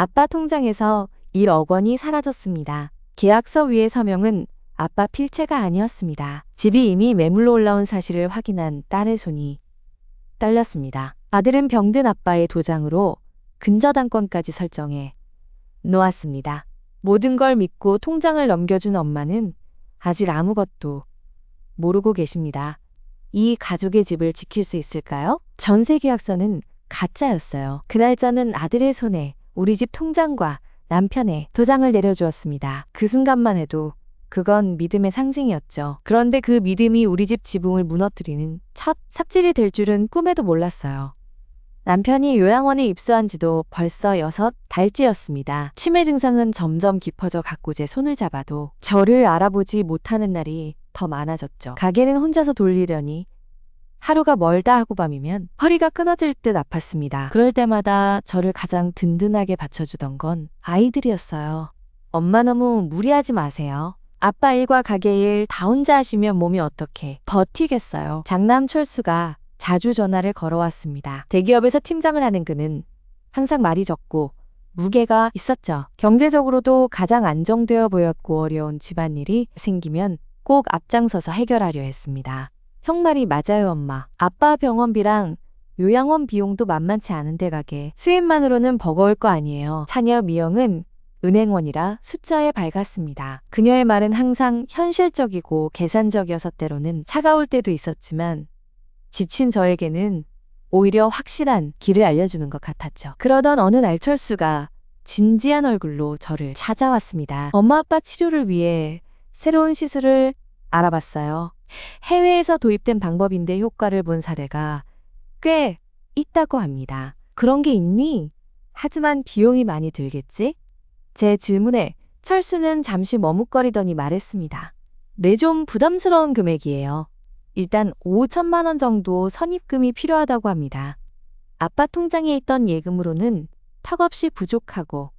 아빠 통장에서 1억 원이 사라졌습니다. 계약서 위의 서명은 아빠 필체가 아니었습니다. 집이 이미 매물로 올라온 사실을 확인한 딸의 손이 떨렸습니다. 아들은 병든 아빠의 도장으로 근저당권까지 설정해 놓았습니다. 모든 걸 믿고 통장을 넘겨준 엄마는 아직 아무것도 모르고 계십니다. 이 가족의 집을 지킬 수 있을까요? 전세 계약서는 가짜였어요. 그 날짜는 아들의 손에 우리 집 통장과 남편의 도장을 내려주었습니다. 그 순간만 해도 그건 믿음의 상징이었죠. 그런데 그 믿음이 우리 집 지붕을 무너뜨리는 첫 삽질이 될 줄은 꿈에도 몰랐어요. 남편이 요양원에 입소한 지도 벌써 6달째였습니다. 치매 증상은 점점 깊어져 갔고 제 손을 잡아도 저를 알아보지 못하는 날이 더 많아졌죠. 가게는 혼자서 돌리려니 하루가 멀다 하고 밤이면 허리가 끊어질 듯 아팠습니다. 그럴 때마다 저를 가장 든든하게 받쳐주던 건 아이들이었어요. 엄마 너무 무리하지 마세요. 아빠 일과 가게 일 다 혼자 하시면 몸이 어떻게 버티겠어요. 장남 철수가 자주 전화를 걸어왔습니다. 대기업에서 팀장을 하는 그는 항상 말이 적고 무게가 있었죠. 경제적으로도 가장 안정되어 보였고 어려운 집안일이 생기면 꼭 앞장서서 해결하려 했습니다. 형 말이 맞아요, 엄마. 아빠 병원비랑 요양원 비용도 만만치 않은데 가게 수입만으로는 버거울 거 아니에요. 차녀 미영은 은행원이라 숫자에 밝았습니다. 그녀의 말은 항상 현실적이고 계산적이어서 때로는 차가울 때도 있었지만 지친 저에게는 오히려 확실한 길을 알려주는 것 같았죠. 그러던 어느 날 철수가 진지한 얼굴로 저를 찾아왔습니다. 엄마 아빠 치료를 위해 새로운 시술을 알아봤어요. 해외에서 도입된 방법인데 효과를 본 사례가 꽤 있다고 합니다. 그런 게 있니? 하지만 비용이 많이 들겠지? 제 질문에 철수는 잠시 머뭇거리더니 말했습니다. 네, 좀 부담스러운 금액이에요. 일단 5천만 원 정도 선입금이 필요하다고 합니다. 아빠 통장에 있던 예금으로는 턱없이 부족하고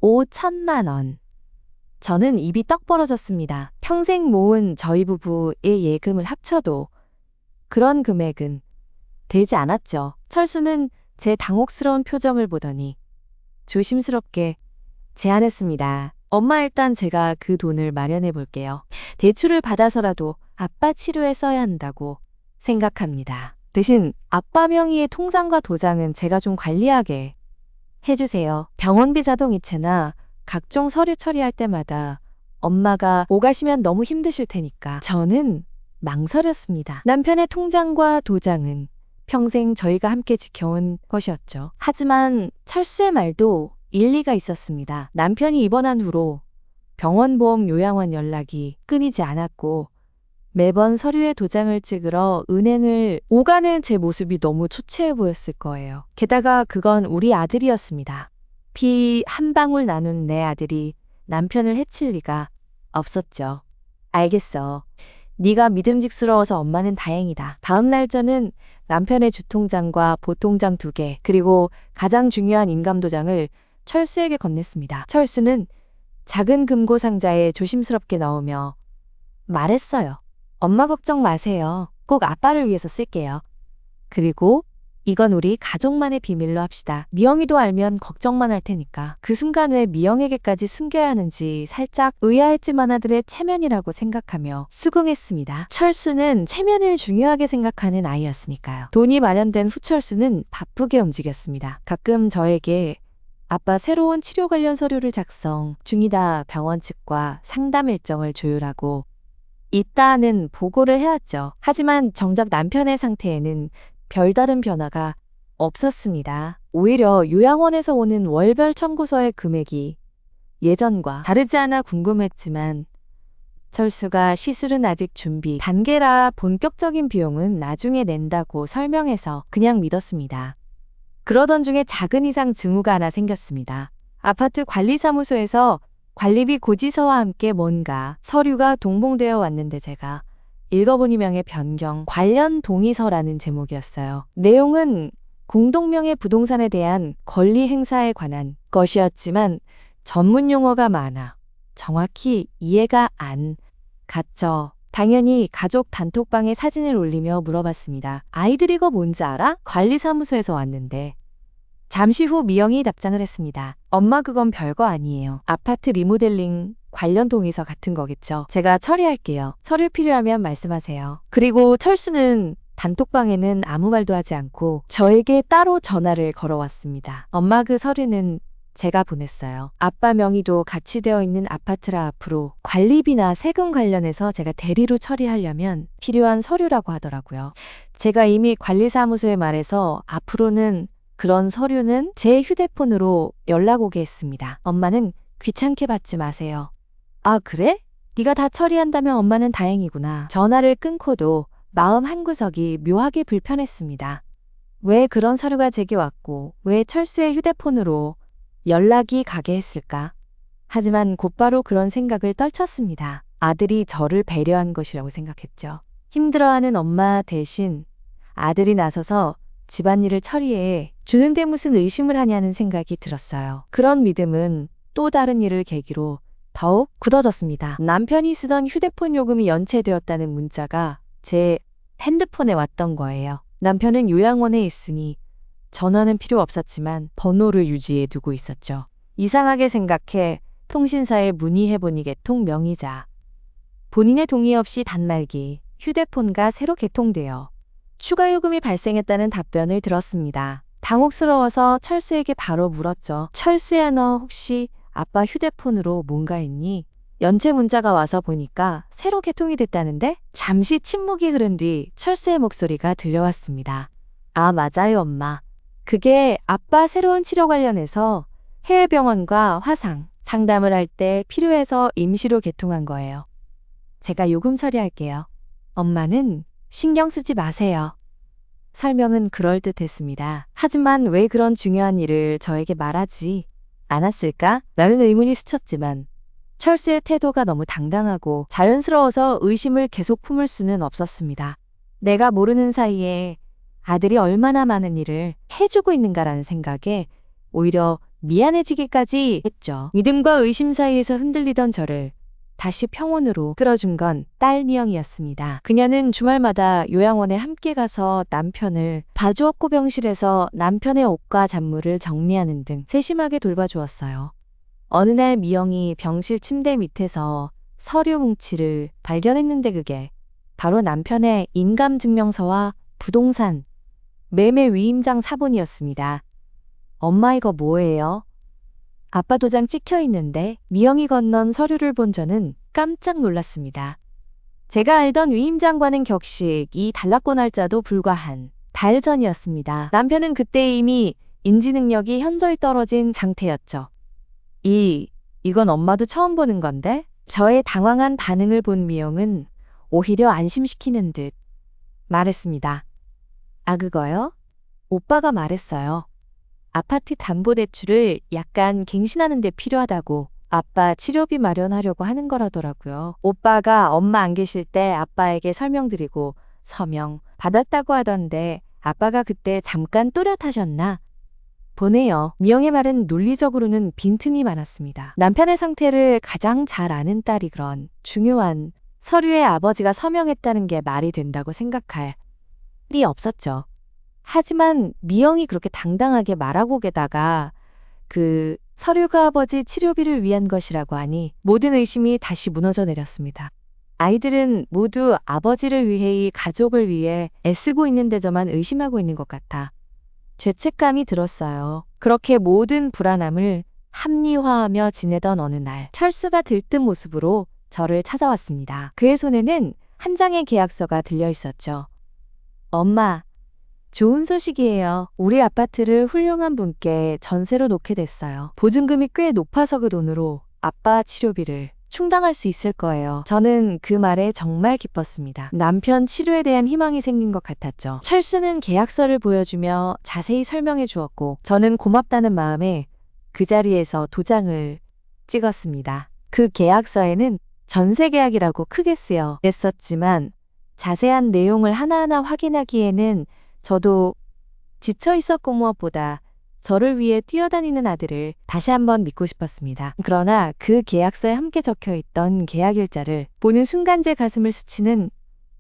5천만 원. 저는 입이 떡 벌어졌습니다. 평생 모은 저희 부부의 예금을 합쳐도 그런 금액은 되지 않았죠. 철수는 제 당혹스러운 표정을 보더니 조심스럽게 제안했습니다. 엄마, 일단 제가 그 돈을 마련해 볼게요. 대출을 받아서라도 아빠 치료에 써야 한다고 생각합니다. 대신 아빠 명의의 통장과 도장은 제가 좀 관리하게 해주세요. 병원비 자동이체나 각종 서류 처리할 때마다 엄마가 오가시면 너무 힘드실 테니까. 저는 망설였습니다. 남편의 통장과 도장은 평생 저희가 함께 지켜온 것이었죠. 하지만 철수의 말도 일리가 있었습니다. 남편이 입원한 후로 병원보험 요양원 연락이 끊이지 않았고 매번 서류에 도장을 찍으러 은행을 오가는 제 모습이 너무 초췌해 보였을 거예요. 게다가 그건 우리 아들이었습니다. 피 한 방울 나눈 내 아들이 남편을 해칠 리가 없었죠. 알겠어. 네가 믿음직스러워서 엄마는 다행이다. 다음 날 저는 남편의 주통장과 보통장 2개 그리고 가장 중요한 인감도장을 철수에게 건넸습니다. 철수는 작은 금고 상자에 조심스럽게 넣으며 말했어요. 엄마 걱정 마세요. 꼭 아빠를 위해서 쓸게요. 그리고 이건 우리 가족만의 비밀로 합시다. 미영이도 알면 걱정만 할 테니까. 그 순간 왜 미영에게까지 숨겨야 하는지 살짝 의아했지만 아들의 체면이라고 생각하며 수긍했습니다. 철수는 체면을 중요하게 생각하는 아이였으니까요. 돈이 마련된 후 철수는 바쁘게 움직였습니다. 가끔 저에게 아빠 새로운 치료 관련 서류를 작성 중이다 병원 측과 상담 일정을 조율하고 있다는 보고를 해왔죠. 하지만 정작 남편의 상태에는 별다른 변화가 없었습니다. 오히려 요양원에서 오는 월별 청구서의 금액이 예전과 다르지 않아 궁금했지만 철수가 시술은 아직 준비 단계라 본격적인 비용은 나중에 낸다고 설명해서 그냥 믿었습니다. 그러던 중에 작은 이상 징후가 하나 생겼습니다. 아파트 관리사무소에서 관리비 고지서와 함께 뭔가 서류가 동봉되어 왔는데 제가 읽어보니 명의 변경 관련 동의서라는 제목이었어요. 내용은 공동명의 부동산에 대한 권리 행사에 관한 것이었지만 전문 용어가 많아 정확히 이해가 안 갔죠. 당연히 가족 단톡방에 사진을 올리며 물어봤습니다. 아이들 이거 뭔지 알아? 관리사무소에서 왔는데. 잠시 후 미영이 답장을 했습니다. 엄마 그건 별거 아니에요. 아파트 리모델링 관련 동의서 같은 거겠죠. 제가 처리할게요. 서류 필요하면 말씀하세요. 그리고 철수는 단톡방에는 아무 말도 하지 않고 저에게 따로 전화를 걸어왔습니다. 엄마 그 서류는 제가 보냈어요. 아빠 명의도 같이 되어 있는 아파트라 앞으로 관리비나 세금 관련해서 제가 대리로 처리하려면 필요한 서류라고 하더라고요. 제가 이미 관리사무소에 말해서 앞으로는 그런 서류는 제 휴대폰으로 연락 오게 했습니다. 엄마는 귀찮게 받지 마세요. 아, 그래? 네가 다 처리한다면 엄마는 다행이구나. 전화를 끊고도 마음 한구석이 묘하게 불편했습니다. 왜 그런 서류가 제게 왔고 왜 철수의 휴대폰으로 연락이 가게 했을까? 하지만 곧바로 그런 생각을 떨쳤습니다. 아들이 저를 배려한 것이라고 생각했죠. 힘들어하는 엄마 대신 아들이 나서서 집안일을 처리해 주는데 무슨 의심을 하냐는 생각이 들었어요. 그런 믿음은 또 다른 일을 계기로 더욱 굳어졌습니다. 남편이 쓰던 휴대폰 요금이 연체되었다는 문자가 제 핸드폰에 왔던 거예요. 남편은 요양원에 있으니 전화는 필요 없었지만 번호를 유지해 두고 있었죠. 이상하게 생각해 통신사에 문의해보니 개통 명의자. 본인의 동의 없이 단말기, 휴대폰과 새로 개통되어 추가 요금이 발생했다는 답변을 들었습니다. 당혹스러워서 철수에게 바로 물었죠. 철수야, 너 혹시 아빠 휴대폰으로 뭔가 했니? 연체 문자가 와서 보니까 새로 개통이 됐다는데? 잠시 침묵이 흐른 뒤 철수의 목소리가 들려왔습니다. 아, 맞아요, 엄마. 그게 아빠 새로운 치료 관련해서 해외병원과 화상, 상담을 할 때 필요해서 임시로 개통한 거예요. 제가 요금 처리할게요. 엄마는 신경 쓰지 마세요. 설명은 그럴듯했습니다. 하지만 왜 그런 중요한 일을 저에게 말하지 않았을까? 라는 의문이 스쳤지만 철수의 태도가 너무 당당하고 자연스러워서 의심을 계속 품을 수는 없었습니다. 내가 모르는 사이에 아들이 얼마나 많은 일을 해주고 있는가라는 생각에 오히려 미안해지기까지 했죠. 믿음과 의심 사이에서 흔들리던 저를 다시 평온으로 끌어준 건 딸 미영이었습니다. 그녀는 주말마다 요양원에 함께 가서 남편을 봐주었고 병실에서 남편의 옷과 잔물을 정리하는 등 세심하게 돌봐주었어요. 어느 날 미영이 병실 침대 밑에서 서류 뭉치를 발견했는데 그게 바로 남편의 인감증명서와 부동산 매매 위임장 사본이었습니다. 엄마 이거 뭐예요? 아빠 도장 찍혀 있는데 미영이 건넌 서류를 본 저는 깜짝 놀랐습니다. 제가 알던 위임장과는 격식이 달랐고 날짜도 불과 한 달 전이었습니다. 남편은 그때 이미 인지 능력이 현저히 떨어진 상태였죠. 이건 엄마도 처음 보는 건데? 저의 당황한 반응을 본 미영은 오히려 안심시키는 듯 말했습니다. 아, 그거요? 오빠가 말했어요. 아파트 담보대출을 약간 갱신하는 데 필요하다고 아빠 치료비 마련하려고 하는 거라더라고요. 오빠가 엄마 안 계실 때 아빠에게 설명드리고 서명 받았다고 하던데 아빠가 그때 잠깐 또렷하셨나? 보네요. 미영의 말은 논리적으로는 빈틈이 많았습니다. 남편의 상태를 가장 잘 아는 딸이 그런 중요한 서류에 아버지가 서명했다는 게 말이 된다고 생각할 일이 없었죠. 하지만 미영이 그렇게 당당하게 말하고 게다가 그 서류가 아버지 치료비를 위한 것이라고 하니 모든 의심이 다시 무너져 내렸습니다. 아이들은 모두 아버지를 위해 이 가족을 위해 애쓰고 있는데 저만 의심하고 있는 것 같아 죄책감이 들었어요. 그렇게 모든 불안함을 합리화하며 지내던 어느 날 철수가 들뜬 모습으로 저를 찾아왔습니다. 그의 손에는 한 장의 계약서가 들려 있었죠. 엄마, 좋은 소식이에요. 우리 아파트를 훌륭한 분께 전세로 놓게 됐어요. 보증금이 꽤 높아서 그 돈으로 아빠 치료비를 충당할 수 있을 거예요. 저는 그 말에 정말 기뻤습니다. 남편 치료에 대한 희망이 생긴 것 같았죠. 철수는 계약서를 보여주며 자세히 설명해 주었고 저는 고맙다는 마음에 그 자리에서 도장을 찍었습니다. 그 계약서에는 전세 계약이라고 크게 쓰여 있었지만 자세한 내용을 하나하나 확인하기에는 저도 지쳐 있었고 무엇보다 저를 위해 뛰어다니는 아들을 다시 한번 믿고 싶었습니다. 그러나 그 계약서에 함께 적혀있던 계약일자를 보는 순간 제 가슴을 스치는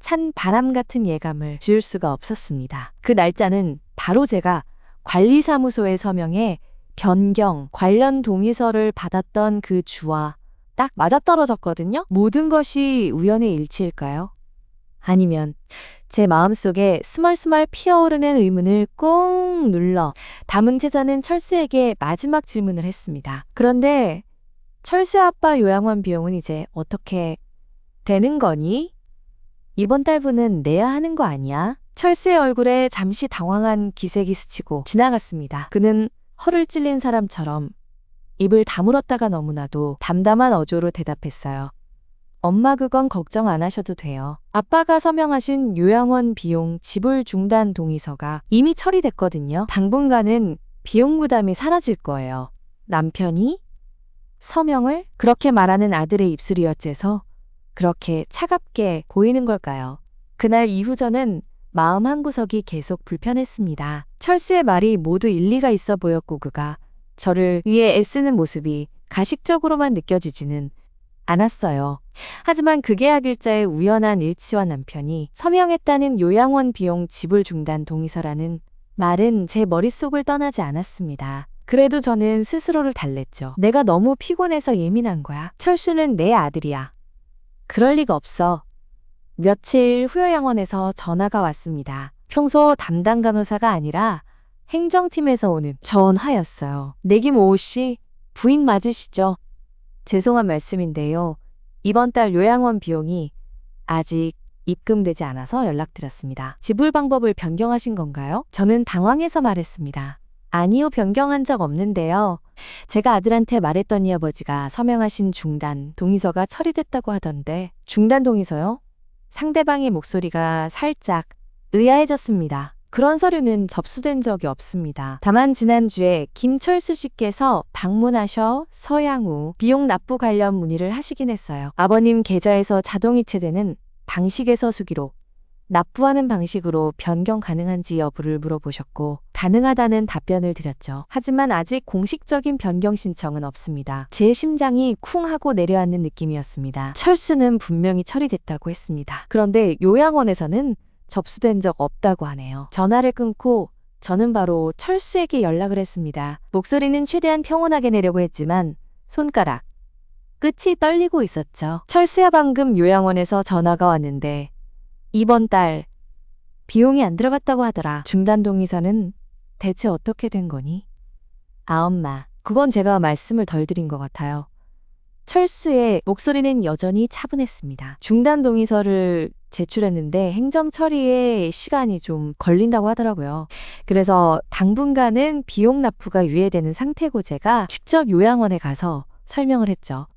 찬 바람 같은 예감을 지울 수가 없었습니다. 그 날짜는 바로 제가 관리사무소의 서명에 변경 관련 동의서를 받았던 그 주와 딱 맞아떨어졌거든요. 모든 것이 우연의 일치일까요? 아니면 제 마음속에 스멀스멀 피어오르는 의문을 꾹 눌러 담은 채 저는 철수에게 마지막 질문을 했습니다. 그런데 철수 아빠 요양원 비용은 이제 어떻게 되는 거니? 이번 달분은 내야 하는 거 아니야? 철수의 얼굴에 잠시 당황한 기색이 스치고 지나갔습니다. 그는 허를 찔린 사람처럼 입을 다물었다가 너무나도 담담한 어조로 대답했어요. 엄마 그건 걱정 안 하셔도 돼요. 아빠가 서명하신 요양원 비용 지불 중단 동의서가 이미 처리됐거든요. 당분간은 비용 부담이 사라질 거예요. 남편이 서명을 그렇게 말하는 아들의 입술이 어째서 그렇게 차갑게 보이는 걸까요? 그날 이후 저는 마음 한구석이 계속 불편했습니다. 철수의 말이 모두 일리가 있어 보였고 그가 저를 위해 애쓰는 모습이 가식적으로만 느껴지지는 않았어요. 하지만 그 계약일자의 우연한 일치와 남편이 서명했다는 요양원 비용 지불 중단 동의서라는 말은 제 머릿속을 떠나지 않았습니다. 그래도 저는 스스로를 달랬죠. 내가 너무 피곤해서 예민한 거야. 철수는 내 아들이야. 그럴 리가 없어. 며칠 후 요양원에서 전화가 왔습니다. 평소 담당 간호사가 아니라 행정팀에서 오는 전화였어요. 내김 오호 씨, 부인 맞으시죠? 죄송한 말씀인데요. 이번 달 요양원 비용이 아직 입금되지 않아서 연락드렸습니다. 지불 방법을 변경하신 건가요? 저는 당황해서 말했습니다. 아니요, 변경한 적 없는데요. 제가 아들한테 말했더니 아버지가 서명하신 중단 동의서가 처리됐다고 하던데. 중단 동의서요? 상대방의 목소리가 살짝 의아해졌습니다. 그런 서류는 접수된 적이 없습니다. 다만 지난주에 김철수 씨께서 방문하셔 서양우 비용 납부 관련 문의를 하시긴 했어요. 아버님 계좌에서 자동이체되는 방식에서 수기로 납부하는 방식으로 변경 가능한지 여부를 물어보셨고 가능하다는 답변을 드렸죠. 하지만 아직 공식적인 변경 신청은 없습니다. 제 심장이 쿵 하고 내려앉는 느낌이었습니다. 철수는 분명히 처리됐다고 했습니다. 그런데 요양원에서는 접수된 적 없다고 하네요. 전화를 끊고 저는 바로 철수에게 연락을 했습니다. 목소리는 최대한 평온하게 내려고 했지만 손가락 끝이 떨리고 있었죠. 철수야, 방금 요양원에서 전화가 왔는데 이번 달 비용이 안 들어갔다고 하더라. 중단 동의서는 대체 어떻게 된 거니? 아, 엄마. 그건 제가 말씀을 덜 드린 것 같아요. 철수의 목소리는 여전히 차분했습니다. 중단 동의서를 제출했는데 행정 처리에 시간이 좀 걸린다고 하더라고요. 그래서 당분간은 비용 납부가 유예되는 상태고 제가 직접 요양원에 가서 설명을 했죠.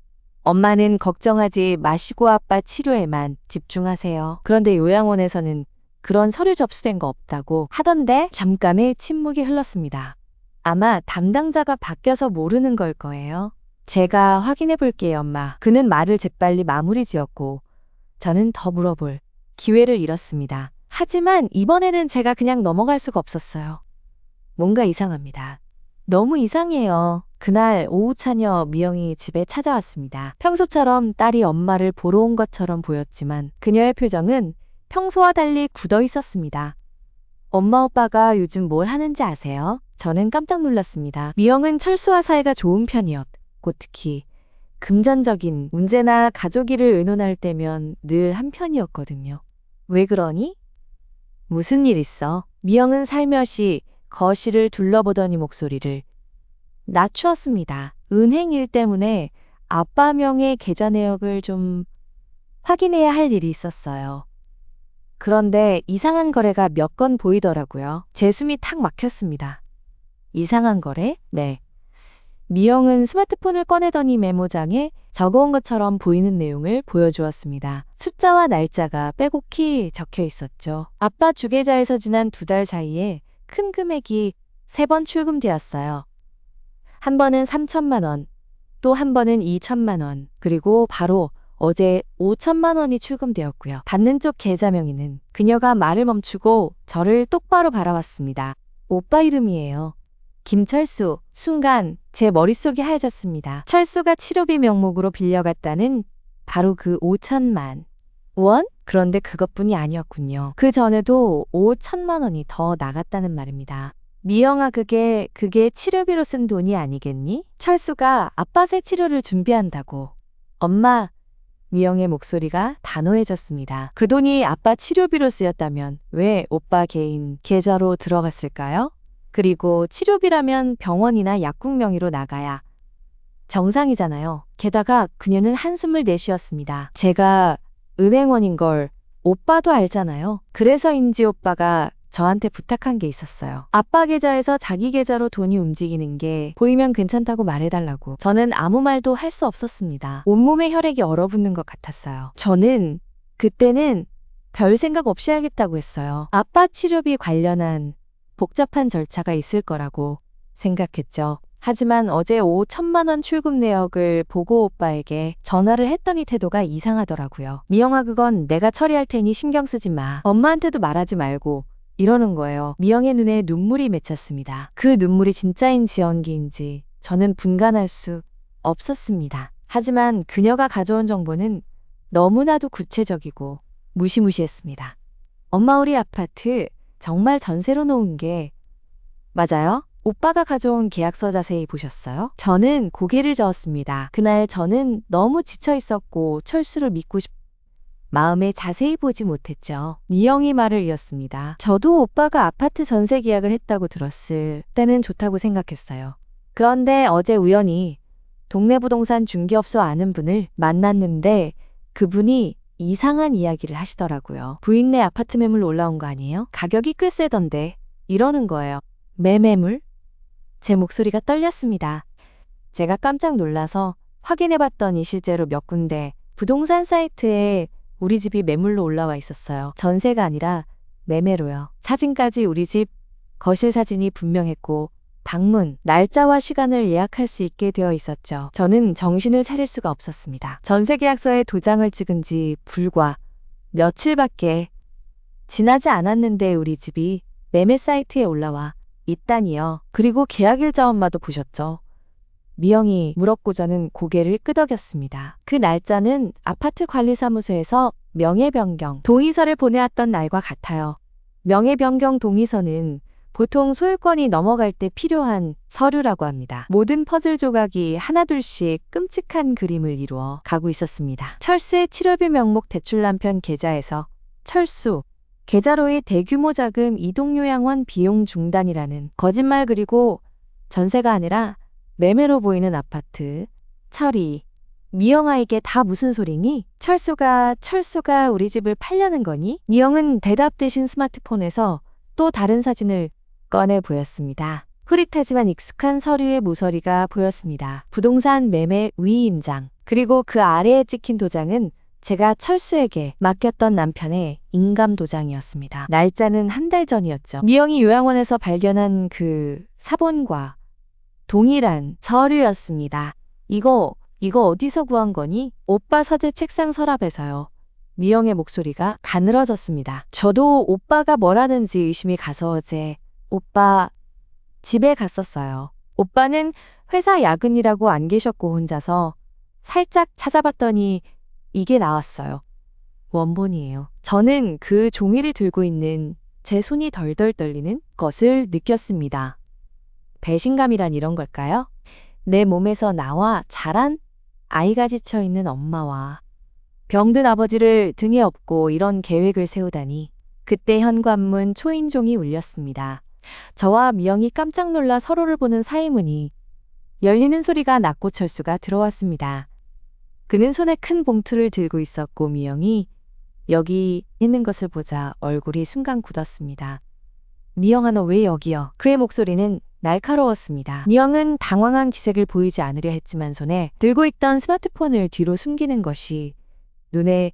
엄마는 걱정하지 마시고 아빠 치료에만 집중하세요. 그런데 요양원에서는 그런 서류 접수된 거 없다고 하던데. 잠깐의 침묵이 흘렀습니다. 아마 담당자가 바뀌어서 모르는 걸 거예요. 제가 확인해 볼게요, 엄마. 그는 말을 재빨리 마무리 지었고 저는 더 물어볼 기회를 잃었습니다. 하지만 이번에는 제가 그냥 넘어갈 수가 없었어요. 뭔가 이상합니다. 너무 이상해요. 그날 오후 차녀 미영이 집에 찾아왔습니다. 평소처럼 딸이 엄마를 보러 온 것처럼 보였지만 그녀의 표정은 평소와 달리 굳어 있었습니다. 엄마 오빠가 요즘 뭘 하는지 아세요? 저는 깜짝 놀랐습니다. 미영은 철수와 사이가 좋은 편이었고 특히 금전적인 문제나 가족 일을 의논할 때면 늘 한편이었거든요. 왜 그러니? 무슨 일 있어? 미영은 살며시 거실을 둘러보더니 목소리를 낮추었습니다. 은행 일 때문에 아빠 명의 계좌 내역을 좀 확인해야 할 일이 있었어요. 그런데 이상한 거래가 몇 건 보이더라고요. 제 숨이 탁 막혔습니다. 이상한 거래? 네. 미영은 스마트폰을 꺼내더니 메모장에 적어온 것처럼 보이는 내용을 보여주었습니다. 숫자와 날짜가 빼곡히 적혀 있었죠. 아빠 주계좌에서 지난 2달 사이에 큰 금액이 3번 출금되었어요. 한 번은 3천만 원, 또 한 번은 2천만 원, 그리고 바로 어제 5천만 원이 출금되었고요. 받는 쪽 계좌 명의는 그녀가 말을 멈추고 저를 똑바로 바라봤습니다. 오빠 이름이에요. 김철수. 순간 제 머릿속이 하얘졌습니다. 철수가 치료비 명목으로 빌려갔다는 바로 그 5천만 원? 그런데 그것뿐이 아니었군요. 그 전에도 5천만 원이 더 나갔다는 말입니다. 미영아, 그게 치료비로 쓴 돈이 아니겠니? 철수가 아빠 새 치료를 준비한다고. 엄마, 미영의 목소리가 단호해졌습니다. 그 돈이 아빠 치료비로 쓰였다면 왜 오빠 개인 계좌로 들어갔을까요? 그리고 치료비라면 병원이나 약국 명의로 나가야 정상이잖아요. 게다가 그녀는 한숨을 내쉬었습니다. 제가 은행원인 걸 오빠도 알잖아요. 그래서인지 오빠가 저한테 부탁한 게 있었어요. 아빠 계좌에서 자기 계좌로 돈이 움직이는 게 보이면 괜찮다고 말해달라고. 저는 아무 말도 할 수 없었습니다. 온몸에 혈액이 얼어붙는 것 같았어요. 저는 그때는 별 생각 없이 하겠다고 했어요. 아빠 치료비 관련한 복잡한 절차가 있을 거라고 생각했죠. 하지만 어제 오후 1,000만 원 출금 내역을 보고 오빠에게 전화를 했더니 태도가 이상하더라고요. 미영아, 그건 내가 처리할 테니 신경 쓰지 마. 엄마한테도 말하지 말고. 이러는 거예요. 미영의 눈에 눈물이 맺혔습니다. 그 눈물이 진짜인지 연기인지 저는 분간할 수 없었습니다. 하지만 그녀가 가져온 정보는 너무나도 구체적이고 무시무시했습니다. 엄마, 우리 아파트 정말 전세로 놓은 게 맞아요? 오빠가 가져온 계약서 자세히 보셨어요? 저는 고개를 저었습니다. 그날 저는 너무 지쳐 있었고 철수를 믿고 마음에 자세히 보지 못했죠. 미영이 말을 이었습니다. 저도 오빠가 아파트 전세 계약을 했다고 들었을 때는 좋다고 생각했어요. 그런데 어제 우연히 동네 부동산 중개업소 아는 분을 만났는데 그분이 이상한 이야기를 하시더라고요. 부인네 아파트 매물 올라온 거 아니에요? 가격이 꽤 세던데. 이러는 거예요. 매물? 제 목소리가 떨렸습니다. 제가 깜짝 놀라서 확인해봤더니 실제로 몇 군데 부동산 사이트에 우리 집이 매물로 올라와 있었어요. 전세가 아니라 매매로요. 사진까지 우리 집 거실 사진이 분명했고 방문, 날짜와 시간을 예약할 수 있게 되어 있었죠. 저는 정신을 차릴 수가 없었습니다. 전세 계약서에 도장을 찍은 지 불과 며칠밖에 지나지 않았는데 우리 집이 매매 사이트에 올라와 있다니요. 그리고 계약일자 엄마도 보셨죠? 미영이 물었고 저는 고개를 끄덕였습니다. 그 날짜는 아파트 관리사무소에서 명예변경 동의서를 보내왔던 날과 같아요. 명예변경 동의서는 보통 소유권이 넘어갈 때 필요한 서류라고 합니다. 모든 퍼즐 조각이 하나둘씩 끔찍한 그림을 이루어 가고 있었습니다. 철수의 치료비 명목 대출 남편 계좌에서 철수 계좌로의 대규모 자금 이동요양원 비용 중단이라는 거짓말, 그리고 전세가 아니라 매매로 보이는 아파트 처리. 미영아, 이게 다 무슨 소리니? 철수가 우리 집을 팔려는 거니? 미영은 대답 대신 스마트폰에서 또 다른 사진을 꺼내 보였습니다. 흐릿하지만 익숙한 서류의 모서리가 보였습니다. 부동산 매매 위임장. 그리고 그 아래에 찍힌 도장은 제가 철수에게 맡겼던 남편의 인감 도장이었습니다. 날짜는 한 달 전이었죠. 미영이 요양원에서 발견한 그 사본과 동일한 서류였습니다. 이거 어디서 구한 거니? 오빠 서재 책상 서랍에서요. 미영의 목소리가 가늘어졌습니다. 저도 오빠가 뭘 하는지 의심이 가서 어제 오빠 집에 갔었어요. 오빠는 회사 야근이라고 안 계셨고 혼자서 살짝 찾아봤더니 이게 나왔어요. 원본이에요. 저는 그 종이를 들고 있는 제 손이 덜덜 떨리는 것을 느꼈습니다. 배신감이란 이런 걸까요? 내 몸에서 나와 자란 아이가 지쳐있는 엄마와 병든 아버지를 등에 업고 이런 계획을 세우다니. 그때 현관문 초인종이 울렸습니다. 저와 미영이 깜짝 놀라 서로를 보는 사이 문이 열리는 소리가 났고 철수가 들어왔습니다. 그는 손에 큰 봉투를 들고 있었고 미영이 여기 있는 것을 보자 얼굴이 순간 굳었습니다. 미영아, 너 왜 여기여? 그의 목소리는 날카로웠습니다. 미영은 당황한 기색을 보이지 않으려 했지만 손에 들고 있던 스마트폰을 뒤로 숨기는 것이 눈에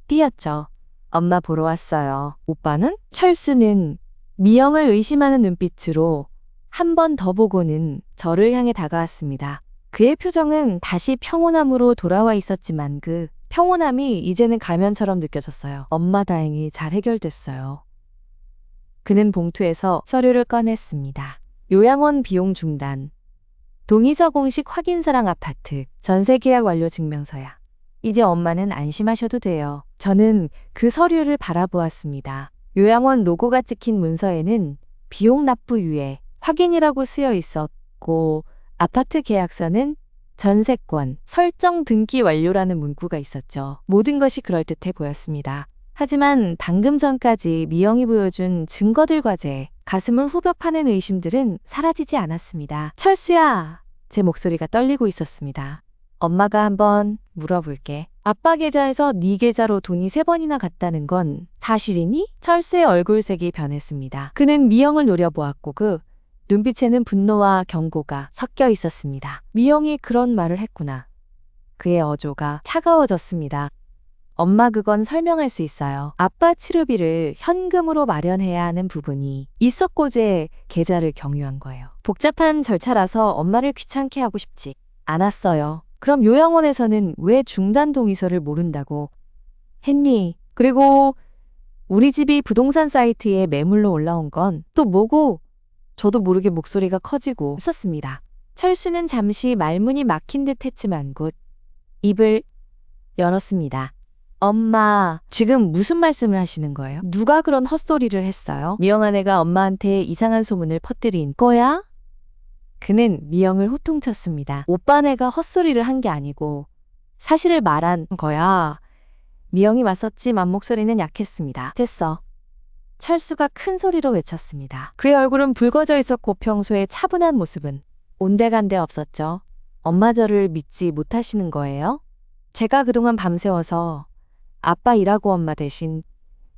띄었죠. 엄마 보러 왔어요. 오빠는? 철수는 미영을 의심하는 눈빛으로 한 번 더 보고는 저를 향해 다가왔습니다. 그의 표정은 다시 평온함으로 돌아와 있었지만 그 평온함이 이제는 가면처럼 느껴졌어요. 엄마, 다행히 잘 해결됐어요. 그는 봉투에서 서류를 꺼냈습니다. 요양원 비용 중단, 동의서 공식 확인사랑 아파트, 전세 계약 완료 증명서야. 이제 엄마는 안심하셔도 돼요. 저는 그 서류를 바라보았습니다. 요양원 로고가 찍힌 문서에는 비용 납부유예 확인이라고 쓰여 있었고 아파트 계약서는 전세권 설정 등기 완료라는 문구가 있었죠. 모든 것이 그럴듯해 보였습니다. 하지만 방금 전까지 미영이 보여준 증거들 과제에 가슴을 후벼 파는 의심들은 사라지지 않았습니다. 철수야! 제 목소리가 떨리고 있었습니다. 엄마가 한번 물어볼게. 아빠 계좌에서 네 계좌로 돈이 3번이나 갔다는 건 사실이니? 철수의 얼굴색이 변했습니다. 그는 미영을 노려보았고 그 눈빛에는 분노와 경고가 섞여 있었습니다. 미영이 그런 말을 했구나. 그의 어조가 차가워졌습니다. 엄마 그건 설명할 수 있어요. 아빠 치료비를 현금으로 마련해야 하는 부분이 있었고 제 계좌를 경유한 거예요. 복잡한 절차라서 엄마를 귀찮게 하고 싶지 않았어요. 그럼 요양원에서는 왜 중단 동의서를 모른다고 했니? 그리고 우리 집이 부동산 사이트에 매물로 올라온 건 또 뭐고? 저도 모르게 목소리가 커지고 있었습니다. 철수는 잠시 말문이 막힌 듯 했지만 곧 입을 열었습니다. 엄마, 지금 무슨 말씀을 하시는 거예요? 누가 그런 헛소리를 했어요? 미영 아내가 엄마한테 이상한 소문을 퍼뜨린 거야? 그는 미영을 호통쳤습니다. 오빠네가 헛소리를 한 게 아니고 사실을 말한 거야. 미영이 맞섰지만 목소리는 약했습니다. 됐어. 철수가 큰 소리로 외쳤습니다. 그의 얼굴은 붉어져 있었고 평소의 차분한 모습은 온데간데 없었죠. 엄마 저를 믿지 못하시는 거예요? 제가 그동안 밤새워서 아빠 일하고 엄마 대신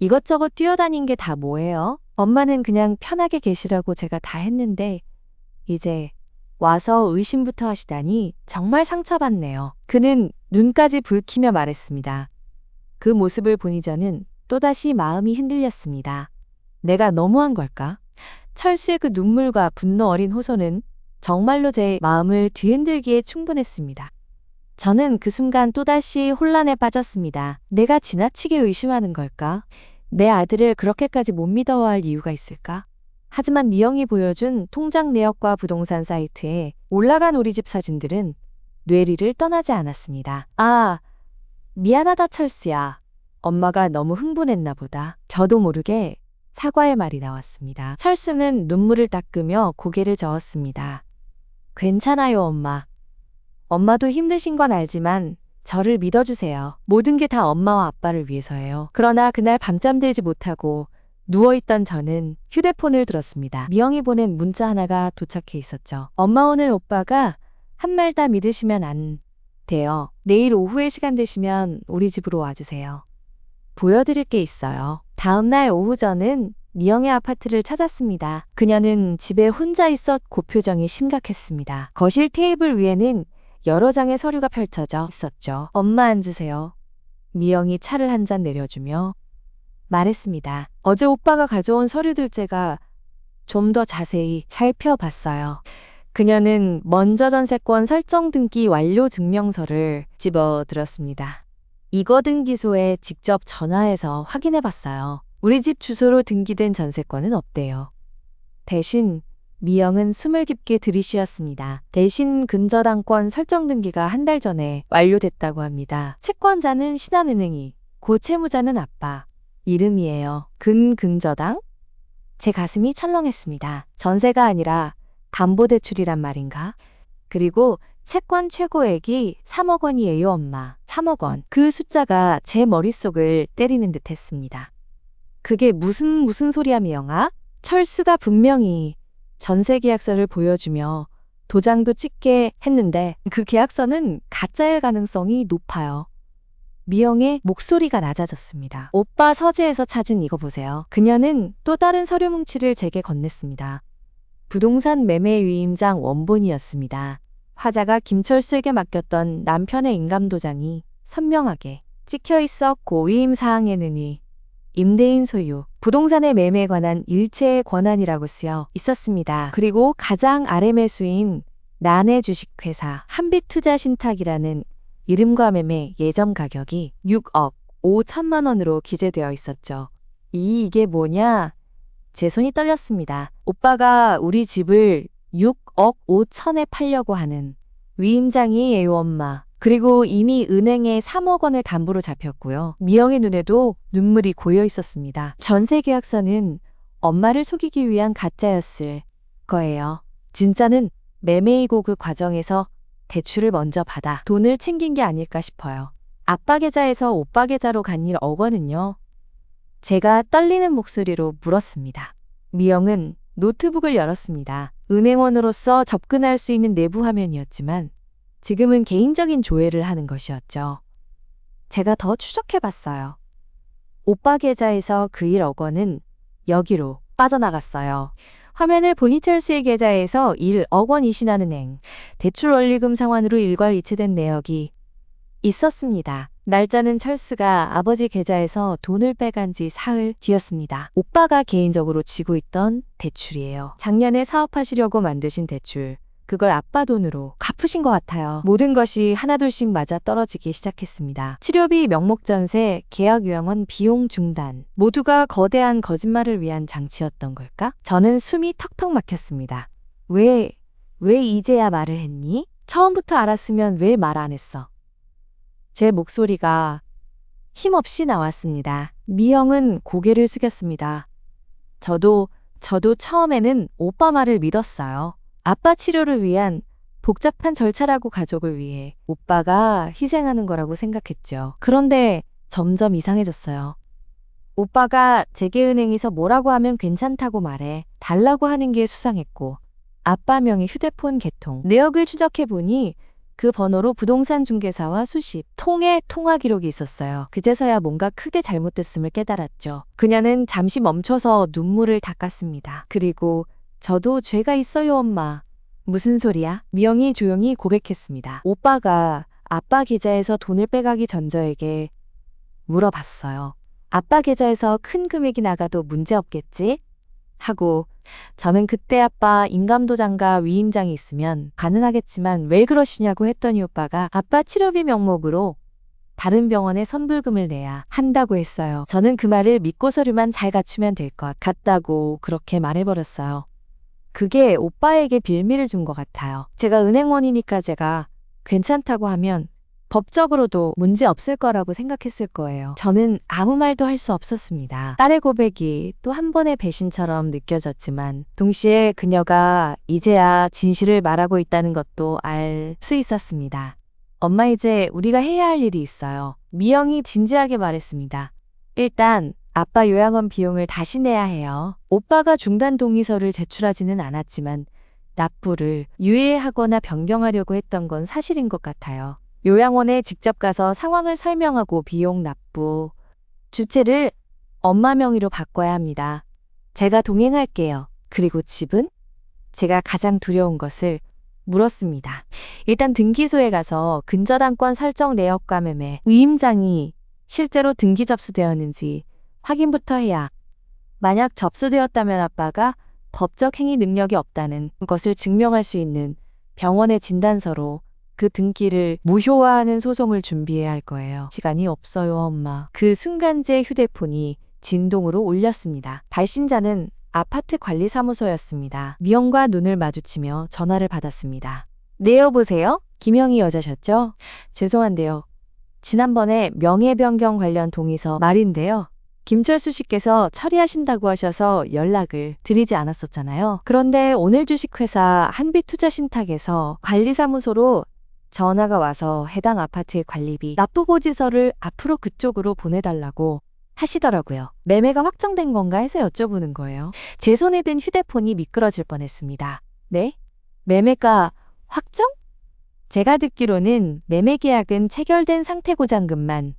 이것저것 뛰어다닌 게 다 뭐예요? 엄마는 그냥 편하게 계시라고 제가 다 했는데 이제 와서 의심부터 하시다니 정말 상처받네요. 그는 눈까지 붉히며 말했습니다. 그 모습을 보니 저는 또다시 마음이 흔들렸습니다. 내가 너무한 걸까? 철수의 그 눈물과 분노 어린 호소는 정말로 제 마음을 뒤흔들기에 충분했습니다. 저는 그 순간 또다시 혼란에 빠졌습니다. 내가 지나치게 의심하는 걸까? 내 아들을 그렇게까지 못 믿어할 이유가 있을까? 하지만 미영이 보여준 통장 내역과 부동산 사이트에 올라간 우리 집 사진들은 뇌리를 떠나지 않았습니다. 아, 미안하다 철수야. 엄마가 너무 흥분했나 보다. 저도 모르게 사과의 말이 나왔습니다. 철수는 눈물을 닦으며 고개를 저었습니다. 괜찮아요, 엄마. 엄마도 힘드신 건 알지만 저를 믿어주세요. 모든 게 다 엄마와 아빠를 위해서예요. 그러나 그날 밤잠 들지 못하고 누워있던 저는 휴대폰을 들었습니다. 미영이 보낸 문자 하나가 도착해 있었죠. 엄마 오늘 오빠가 한 말 다 믿으시면 안 돼요. 내일 오후에 시간 되시면 우리 집으로 와주세요. 보여드릴 게 있어요. 다음날 오후 저는 미영의 아파트를 찾았습니다. 그녀는 집에 혼자 있었고 표정이 심각했습니다. 거실 테이블 위에는 여러 장의 서류가 펼쳐져 있었죠. 엄마 앉으세요. 미영이 차를 한 잔 내려주며 말했습니다. 어제 오빠가 가져온 서류들 제가 좀 더 자세히 살펴봤어요. 그녀는 먼저 전세권 설정 등기 완료 증명서를 집어들었습니다. 이거 등기소에 직접 전화해서 확인해봤어요. 우리 집 주소로 등기된 전세권은 없대요. 대신 미영은 숨을 깊게 들이쉬었습니다. 대신 근저당권 설정 등기가 한 달 전에 완료됐다고 합니다. 채권자는 신한은행이, 고 채무자는 아빠 이름이에요. 근저당? 제 가슴이 철렁했습니다. 전세가 아니라 담보대출이란 말인가? 그리고 채권 최고액이 3억 원이에요, 엄마. 3억 원. 그 숫자가 제 머릿속을 때리는 듯 했습니다. 그게 무슨 소리야, 미영아? 철수가 분명히 전세 계약서를 보여주며 도장도 찍게 했는데 그 계약서는 가짜일 가능성이 높아요. 미영의 목소리가 낮아졌습니다. 오빠 서재에서 찾은 이거 보세요. 그녀는 또 다른 서류 뭉치를 제게 건넸습니다. 부동산 매매 위임장 원본이었습니다. 화자가 김철수에게 맡겼던 남편의 인감도장이 선명하게 찍혀 있었고 위임 사항에는 임대인 소유, 부동산의 매매에 관한 일체의 권한이라고 쓰여 있었습니다. 그리고 가장 아래 매수인 난해 주식회사 한빛투자신탁이라는 이름과 매매 예정 가격이 6억 5천만 원으로 기재되어 있었죠. 이게 뭐냐? 제 손이 떨렸습니다. 오빠가 우리 집을 6억 5천에 팔려고 하는 위임장이에요, 엄마. 그리고 이미 은행에 3억 원을 담보로 잡혔고요. 미영의 눈에도 눈물이 고여 있었습니다. 전세 계약서는 엄마를 속이기 위한 가짜였을 거예요. 진짜는 매매이고 그 과정에서 대출을 먼저 받아 돈을 챙긴 게 아닐까 싶어요. 아빠 계좌에서 오빠 계좌로 간 1억 원은요? 제가 떨리는 목소리로 물었습니다. 미영은 노트북을 열었습니다. 은행원으로서 접근할 수 있는 내부 화면이었지만 지금은 개인적인 조회를 하는 것이었죠. 제가 더 추적해봤어요. 오빠 계좌에서 그 1억 원은 여기로 빠져나갔어요. 화면을 보니 철수의 계좌에서 1억 원 이신한은행 대출 원리금 상환으로 일괄 이체된 내역이 있었습니다. 날짜는 철수가 아버지 계좌에서 돈을 빼간 지 사흘 뒤였습니다. 오빠가 개인적으로 지고 있던 대출이에요. 작년에 사업하시려고 만드신 대출. 그걸 아빠 돈으로 갚으신 것 같아요. 모든 것이 하나둘씩 맞아 떨어지기 시작했습니다. 치료비, 명목 전세, 계약 요양원 비용 중단. 모두가 거대한 거짓말을 위한 장치였던 걸까? 저는 숨이 턱턱 막혔습니다. 왜 이제야 말을 했니? 처음부터 알았으면 왜 말 안 했어? 제 목소리가 힘없이 나왔습니다. 미영은 고개를 숙였습니다. 저도 처음에는 오빠 말을 믿었어요. 아빠 치료를 위한 복잡한 절차라고 가족을 위해 오빠가 희생하는 거라고 생각했죠. 그런데 점점 이상해졌어요. 오빠가 재계은행에서 뭐라고 하면 괜찮다고 말해 달라고 하는 게 수상했고 아빠 명의 휴대폰 개통, 내역을 추적해보니 그 번호로 부동산 중개사와 수십 통의 통화 기록이 있었어요. 그제서야 뭔가 크게 잘못됐음을 깨달았죠. 그녀는 잠시 멈춰서 눈물을 닦았습니다. 그리고 저도 죄가 있어요, 엄마. 무슨 소리야? 미영이 조용히 고백했습니다. 오빠가 아빠 계좌에서 돈을 빼가기 전 저에게 물어봤어요. 아빠 계좌에서 큰 금액이 나가도 문제 없겠지? 하고 저는 그때 아빠 인감도장과 위임장이 있으면 가능하겠지만 왜 그러시냐고 했더니 오빠가 아빠 치료비 명목으로 다른 병원에 선불금을 내야 한다고 했어요. 저는 그 말을 믿고 서류만 잘 갖추면 될 것 같다고 그렇게 말해버렸어요. 그게 오빠에게 빌미를 준 것 같아요. 제가 은행원이니까 제가 괜찮다고 하면 법적으로도 문제 없을 거라고 생각했을 거예요. 저는 아무 말도 할 수 없었습니다. 딸의 고백이 또 한 번의 배신처럼 느껴졌지만 동시에 그녀가 이제야 진실을 말하고 있다는 것도 알 수 있었습니다. 엄마, 이제 우리가 해야 할 일이 있어요. 미영이 진지하게 말했습니다. 일단 아빠 요양원 비용을 다시 내야 해요. 오빠가 중단 동의서를 제출하지는 않았지만 납부를 유예하거나 변경하려고 했던 건 사실인 것 같아요. 요양원에 직접 가서 상황을 설명하고 비용 납부, 주체를 엄마 명의로 바꿔야 합니다. 제가 동행할게요. 그리고 집은? 제가 가장 두려운 것을 물었습니다. 일단 등기소에 가서 근저당권 설정 내역과 매매, 위임장이 실제로 등기 접수되었는지 확인부터 해야. 만약 접수되었다면 아빠가 법적 행위 능력이 없다는 것을 증명할 수 있는 병원의 진단서로 그 등기를 무효화하는 소송을 준비해야 할 거예요. 시간이 없어요, 엄마. 그 순간 제 휴대폰이 진동으로 울렸습니다. 발신자는 아파트 관리사무소였습니다. 미영과 눈을 마주치며 전화를 받았습니다. 네, 여보세요? 김영희 여자셨죠? 죄송한데요. 지난번에 명예변경 관련 동의서 말인데요. 김철수 씨께서 처리하신다고 하셔서 연락을 드리지 않았었잖아요. 그런데 오늘 주식회사 한빛투자신탁에서 관리사무소로 전화가 와서 해당 아파트의 관리비 납부고지서를 앞으로 그쪽으로 보내달라고 하시더라고요. 매매가 확정된 건가 해서 여쭤보는 거예요. 제 손에 든 휴대폰이 미끄러질 뻔했습니다. 네? 매매가 확정? 제가 듣기로는 매매 계약은 체결된 상태고 잔금만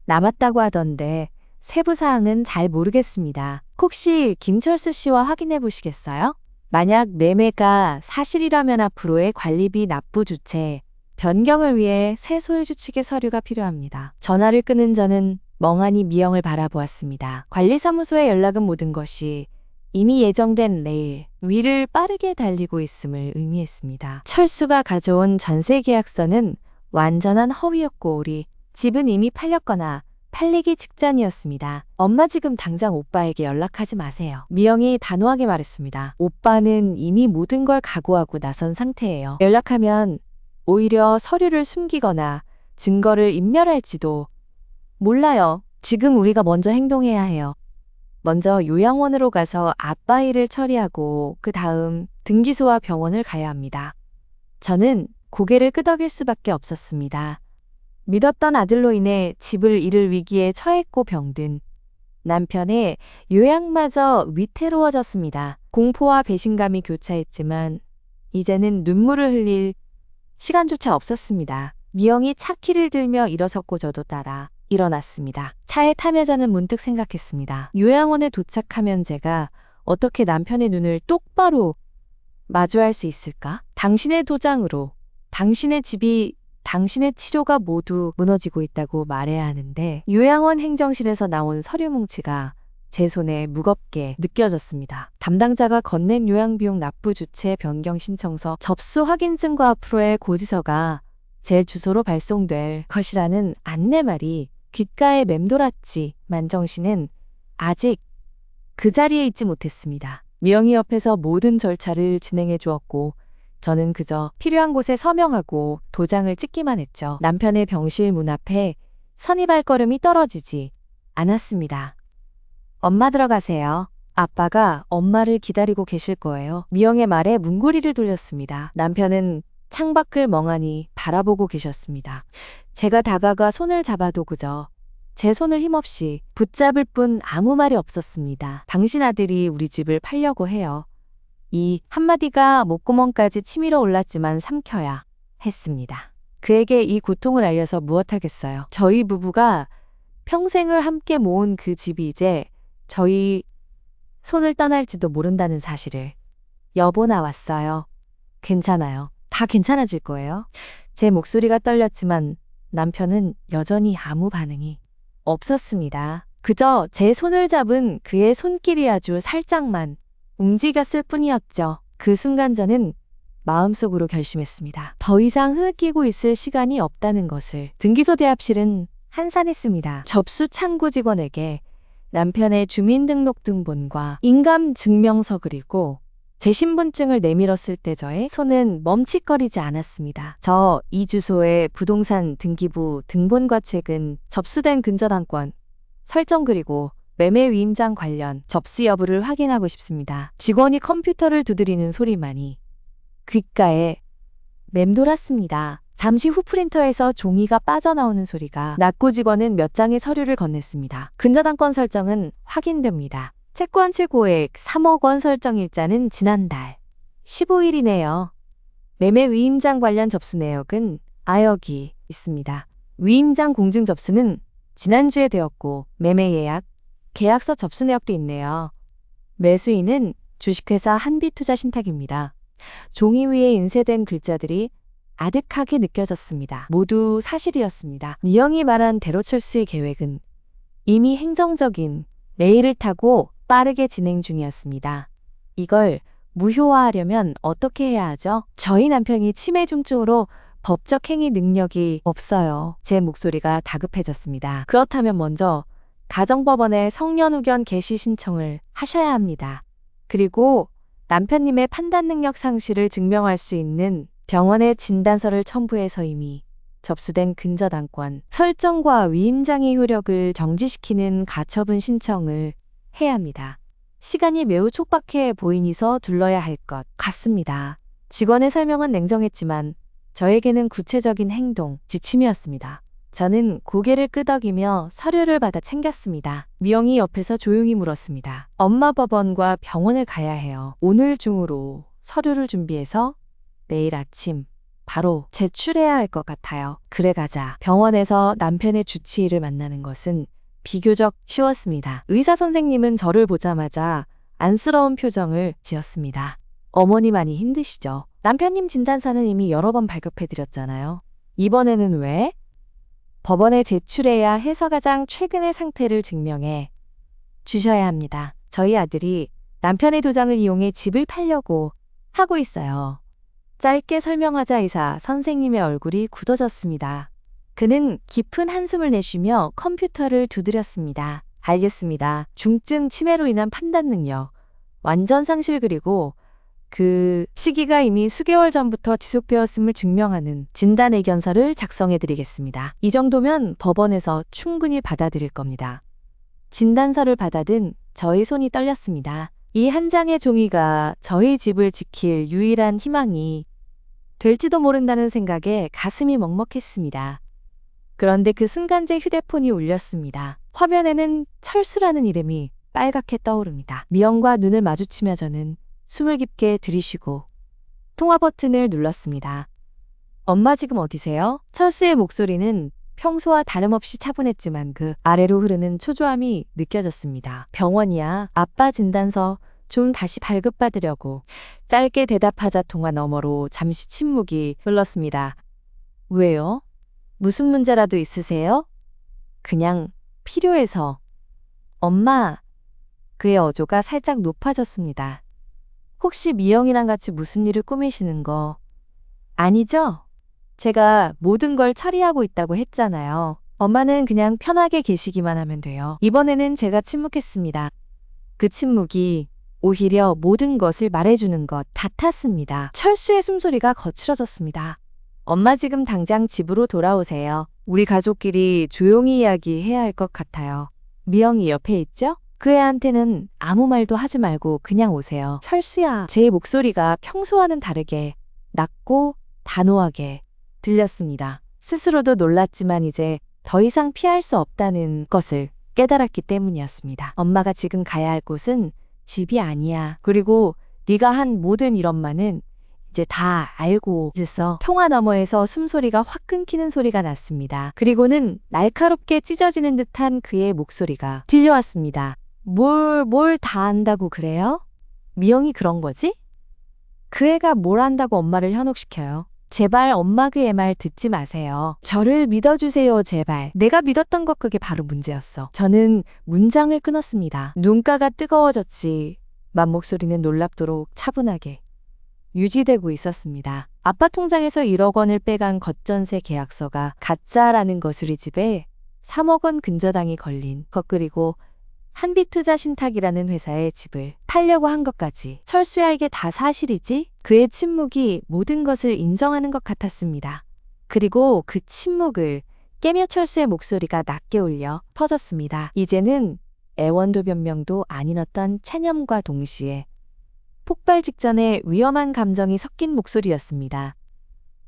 남았다고 하던데 세부 사항은 잘 모르겠습니다. 혹시 김철수 씨와 확인해 보시겠어요? 만약 매매가 사실이라면 앞으로의 관리비 납부 주체 변경을 위해 새 소유주 측의 서류가 필요합니다. 전화를 끊은 저는 멍하니 미영을 바라보았습니다. 관리사무소의 연락은 모든 것이 이미 예정된 레일 위를 빠르게 달리고 있음을 의미했습니다. 철수가 가져온 전세계약서는 완전한 허위였고 우리 집은 이미 팔렸거나 팔리기 직전이었습니다. 엄마, 지금 당장 오빠에게 연락하지 마세요. 미영이 단호하게 말했습니다. 오빠는 이미 모든 걸 각오하고 나선 상태예요. 연락하면 오히려 서류를 숨기거나 증거를 인멸할지도 몰라요. 지금 우리가 먼저 행동해야 해요. 먼저 요양원으로 가서 아빠 일을 처리하고 그 다음 등기소와 병원을 가야 합니다. 저는 고개를 끄덕일 수밖에 없었습니다. 믿었던 아들로 인해 집을 잃을 위기에 처했고 병든 남편의 요양마저 위태로워졌습니다. 공포와 배신감이 교차했지만 이제는 눈물을 흘릴 시간조차 없었습니다. 미영이 차키를 들며 일어섰고 저도 따라 일어났습니다. 차에 타며 저는 문득 생각했습니다. 요양원에 도착하면 제가 어떻게 남편의 눈을 똑바로 마주할 수 있을까? 당신의 도장으로 당신의 집이 당신의 치료가 모두 무너지고 있다고 말해야 하는데 요양원 행정실에서 나온 서류 뭉치가 제 손에 무겁게 느껴졌습니다. 담당자가 건넨 요양비용 납부 주체 변경 신청서 접수 확인증과 앞으로의 고지서가 제 주소로 발송될 것이라는 안내말이 귓가에 맴돌았지만 정신은 아직 그 자리에 있지 못했습니다. 미영이 옆에서 모든 절차를 진행해 주었고 저는 그저 필요한 곳에 서명하고 도장을 찍기만 했죠. 남편의 병실 문 앞에 선의발걸음이 떨어지지 않았습니다. 엄마 들어가세요. 아빠가 엄마를 기다리고 계실 거예요. 미영의 말에 문고리를 돌렸습니다. 남편은 창밖을 멍하니 바라보고 계셨습니다. 제가 다가가 손을 잡아도 그저 제 손을 힘없이 붙잡을 뿐 아무 말이 없었습니다. 당신 아들이 우리 집을 팔려고 해요. 이 한마디가 목구멍까지 치밀어 올랐지만 삼켜야 했습니다. 그에게 이 고통을 알려서 무엇하겠어요. 저희 부부가 평생을 함께 모은 그 집이 이제 저희 손을 떠날지도 모른다는 사실을. 여보 나왔어요. 괜찮아요. 다 괜찮아질 거예요. 제 목소리가 떨렸지만 남편은 여전히 아무 반응이 없었습니다. 그저 제 손을 잡은 그의 손길이 아주 살짝만 움직였을 뿐이었죠. 그 순간 저는 마음속으로 결심했습니다. 더 이상 흐느끼고 있을 시간이 없다는 것을. 등기소 대합실은 한산했습니다. 접수 창구 직원에게 남편의 주민등록등본과 인감증명서 그리고 제 신분증을 내밀었을 때 저의 손은 멈칫거리지 않았습니다. 저 이 주소의 부동산 등기부 등본과 최근 접수된 근저당권 설정 그리고 매매 위임장 관련 접수 여부를 확인하고 싶습니다. 직원이 컴퓨터를 두드리는 소리만이 귓가에 맴돌았습니다. 잠시 후 프린터에서 종이가 빠져나오는 소리가 났고 직원은 몇 장의 서류를 건넸습니다. 근저당권 설정은 확인됩니다. 채권 최고액 3억 원 설정 일자는 지난달 15일이네요. 매매 위임장 관련 접수 내역은 여기 있습니다. 위임장 공증 접수는 지난주에 되었고 매매 예약, 계약서 접수 내역도 있네요. 매수인은 주식회사 한빛투자신탁입니다. 종이 위에 인쇄된 글자들이 아득하게 느껴졌습니다. 모두 사실이었습니다. 미영이 말한 대로철수의 계획은 이미 행정적인 레일을 타고 빠르게 진행 중이었습니다. 이걸 무효화하려면 어떻게 해야 하죠? 저희 남편이 치매 중증으로 법적 행위 능력이 없어요. 제 목소리가 다급해졌습니다. 그렇다면 먼저 가정법원에 성년후견 개시 신청을 하셔야 합니다. 그리고 남편님의 판단 능력 상실을 증명할 수 있는 병원에 진단서를 첨부해서 이미 접수된 근저당권 설정과 위임장의 효력을 정지시키는 가처분 신청을 해야 합니다. 시간이 매우 촉박해 보이니서 둘러야 할 것 같습니다. 직원의 설명은 냉정했지만 저에게는 구체적인 행동, 지침이었습니다. 저는 고개를 끄덕이며 서류를 받아 챙겼습니다. 미영이 옆에서 조용히 물었습니다. 엄마 법원과 병원을 가야 해요. 오늘 중으로 서류를 준비해서 내일 아침 바로 제출해야 할 것 같아요. 그래 가자. 병원에서 남편의 주치의를 만나는 것은 비교적 쉬웠습니다. 의사 선생님은 저를 보자마자 안쓰러운 표정을 지었습니다. 어머니 많이 힘드시죠? 남편님 진단서는 이미 여러 번 발급해드렸잖아요. 이번에는 왜? 법원에 제출해야 해서 가장 최근의 상태를 증명해 주셔야 합니다. 저희 아들이 남편의 도장을 이용해 집을 팔려고 하고 있어요. 짧게 설명하자 의사 선생님의 얼굴이 굳어졌습니다. 그는 깊은 한숨을 내쉬며 컴퓨터를 두드렸습니다. 알겠습니다. 중증 치매로 인한 판단 능력, 완전 상실 그리고 그 시기가 이미 수개월 전부터 지속되었음을 증명하는 진단의견서를 작성해드리겠습니다. 이 정도면 법원에서 충분히 받아들일 겁니다. 진단서를 받아든 저희 손이 떨렸습니다. 이 한 장의 종이가 저희 집을 지킬 유일한 희망이 될지도 모른다는 생각에 가슴이 먹먹했습니다. 그런데 그 순간 제 휴대폰이 울렸습니다. 화면에는 철수라는 이름이 빨갛게 떠오릅니다. 미영과 눈을 마주치며 저는 숨을 깊게 들이쉬고 통화 버튼을 눌렀습니다. 엄마 지금 어디세요? 철수의 목소리는 평소와 다름없이 차분했지만 그 아래로 흐르는 초조함이 느껴졌습니다. 병원이야. 아빠 진단서 좀 다시 발급받으려고. 짧게 대답하자 통화 너머로 잠시 침묵이 흘렀습니다. 왜요? 무슨 문제라도 있으세요? 그냥 필요해서. 엄마. 그의 어조가 살짝 높아졌습니다. 혹시 미영이랑 같이 무슨 일을 꾸미시는 거 아니죠? 제가 모든 걸 처리하고 있다고 했잖아요. 엄마는 그냥 편하게 계시기만 하면 돼요. 이번에는 제가 침묵했습니다. 그 침묵이 오히려 모든 것을 말해주는 것 같았습니다. 철수의 숨소리가 거칠어졌습니다. 엄마 지금 당장 집으로 돌아오세요. 우리 가족끼리 조용히 이야기해야 할 것 같아요. 미영이 옆에 있죠? 그 애한테는 아무 말도 하지 말고 그냥 오세요. 철수야. 제 목소리가 평소와는 다르게 낮고 단호하게 들렸습니다. 스스로도 놀랐지만 이제 더 이상 피할 수 없다는 것을 깨달았기 때문이었습니다. 엄마가 지금 가야 할 곳은 집이 아니야. 그리고 네가 한 모든 일 엄마는 이제 다 알고 있어. 통화 너머에서 숨소리가 확 끊기는 소리가 났습니다. 그리고는 날카롭게 찢어지는 듯한 그의 목소리가 들려왔습니다. 뭘 다 안다고 그래요? 미영이 그런 거지? 그 애가 뭘 안다고 엄마를 현혹시켜요. 제발 엄마 그 애 말 듣지 마세요. 저를 믿어주세요, 제발. 내가 믿었던 것 그게 바로 문제였어. 저는 문장을 끊었습니다. 눈가가 뜨거워졌지. 맘목소리는 놀랍도록 차분하게 유지되고 있었습니다. 아빠 통장에서 1억 원을 빼간 겉전세 계약서가 가짜라는 것을 이 집에 3억 원 근저당이 걸린 것 그리고 한빛투자 신탁이라는 회사에 집을 팔려고 한 것까지. 철수야 이게 다 사실이지? 그의 침묵이 모든 것을 인정하는 것 같았습니다. 그리고 그 침묵을 깨며 철수의 목소리가 낮게 울려 퍼졌습니다. 이제는 애원도 변명도 아닌 어떤 체념과 동시에 폭발 직전에 위험한 감정이 섞인 목소리였습니다.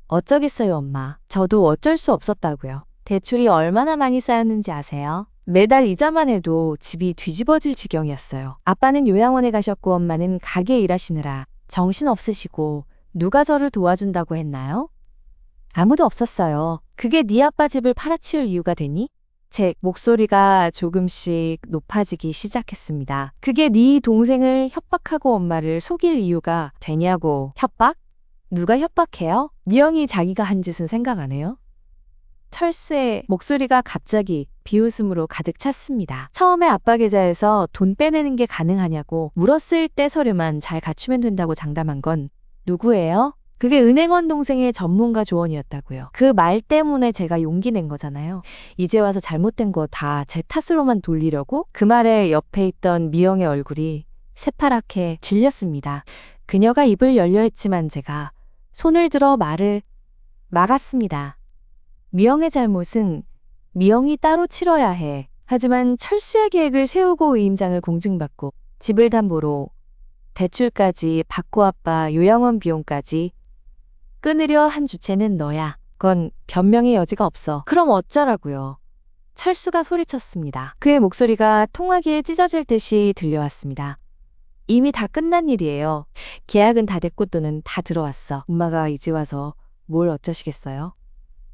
어쩌겠어요, 엄마. 저도 어쩔 수 없었다고요. 대출이 얼마나 많이 쌓였는지 아세요? 매달 이자만 해도 집이 뒤집어질 지경이었어요. 아빠는 요양원에 가셨고 엄마는 가게 일하시느라 정신 없으시고 누가 저를 도와준다고 했나요? 아무도 없었어요. 그게 네 아빠 집을 팔아치울 이유가 되니? 제 목소리가 조금씩 높아지기 시작했습니다. 그게 네 동생을 협박하고 엄마를 속일 이유가 되냐고. 협박? 누가 협박해요? 미영이 자기가 한 짓은 생각 안 해요? 철수의 목소리가 갑자기 비웃음으로 가득 찼습니다. 처음에 아빠 계좌에서 돈 빼내는 게 가능하냐고 물었을 때 서류만 잘 갖추면 된다고 장담한 건 누구예요? 그게 은행원 동생의 전문가 조언이었다고요. 그 말 때문에 제가 용기 낸 거잖아요. 이제 와서 잘못된 거 다 제 탓으로만 돌리려고? 그 말에 옆에 있던 미영의 얼굴이 새파랗게 질렸습니다. 그녀가 입을 열려 했지만 제가 손을 들어 말을 막았습니다. 미영의 잘못은 미영이 따로 치러야 해. 하지만 철수의 계획을 세우고 위임장을 공증받고 집을 담보로 대출까지 받고 아빠 요양원 비용까지 끊으려 한 주체는 너야. 그건 변명의 여지가 없어. 그럼 어쩌라고요? 철수가 소리쳤습니다. 그의 목소리가 통화기에 찢어질 듯이 들려왔습니다. 이미 다 끝난 일이에요. 계약은 다 됐고 돈은 다 들어왔어. 엄마가 이제 와서 뭘 어쩌시겠어요?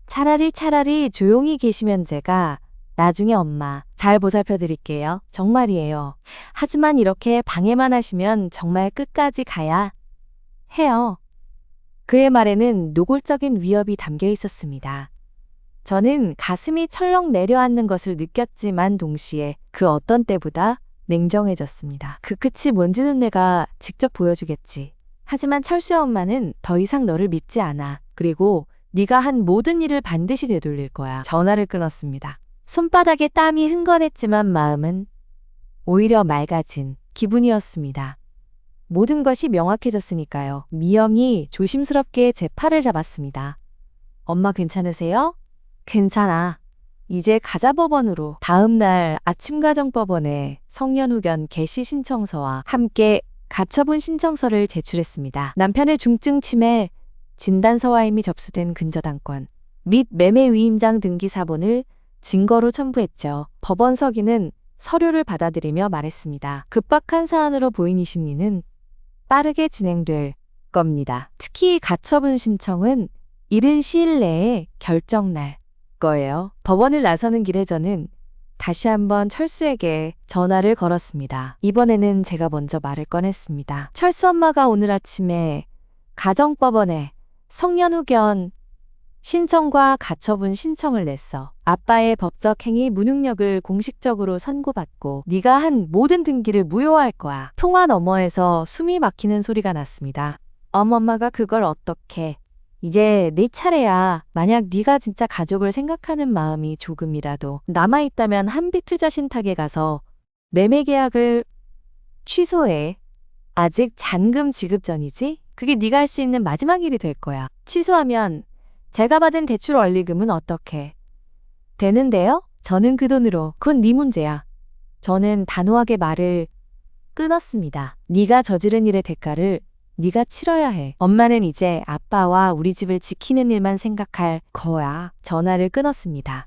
차라리 조용히 계시면 제가 나중에 엄마 잘 보살펴 드릴게요. 정말이에요. 하지만 이렇게 방해만 하시면 정말 끝까지 가야 해요. 그의 말에는 노골적인 위협이 담겨 있었습니다. 저는 가슴이 철렁 내려앉는 것을 느꼈지만 동시에 그 어떤 때보다 냉정해졌습니다. 그 끝이 뭔지는 내가 직접 보여주겠지. 하지만 철수의 엄마는 더 이상 너를 믿지 않아. 그리고 네가 한 모든 일을 반드시 되돌릴 거야. 전화를 끊었습니다. 손바닥에 땀이 흥건했지만 마음은 오히려 맑아진 기분이었습니다. 모든 것이 명확해졌으니까요. 미영이 조심스럽게 제 팔을 잡았습니다. 엄마 괜찮으세요? 괜찮아. 이제 가자 법원으로. 다음 날 아침가정법원에 성년후견 개시 신청서와 함께 가처분 신청서를 제출했습니다. 남편의 중증 치매 진단서와 이미 접수된 근저당권 및 매매위임장 등기 사본을 증거로 첨부했죠. 법원 서기는 서류를 받아들이며 말했습니다. 급박한 사안으로 보인 이 심리는 빠르게 진행될 겁니다. 특히 가처분 신청은 이른 시일 내에 결정날 거예요. 법원을 나서는 길에 저는 다시 한번 철수에게 전화를 걸었습니다. 이번에는 제가 먼저 말을 꺼냈습니다. 철수 엄마가 오늘 아침에 가정법원에 성년후견 신청과 가처분 신청을 냈어. 아빠의 법적 행위 무능력을 공식적으로 선고받고 네가 한 모든 등기를 무효화할 거야. 통화 너머에서 숨이 막히는 소리가 났습니다. 엄마가 그걸 어떻게? 이제 네 차례야. 만약 네가 진짜 가족을 생각하는 마음이 조금이라도 남아있다면 한빛투자신탁에 가서 매매계약을 취소해. 아직 잔금 지급 전이지? 그게 네가 할 수 있는 마지막 일이 될 거야. 취소하면 제가 받은 대출 원리금은 어떻게 되는데요? 저는 그 돈으로 그건 네 문제야. 저는 단호하게 말을 끊었습니다. 네가 저지른 일의 대가를 네가 치러야 해. 엄마는 이제 아빠와 우리 집을 지키는 일만 생각할 거야. 전화를 끊었습니다.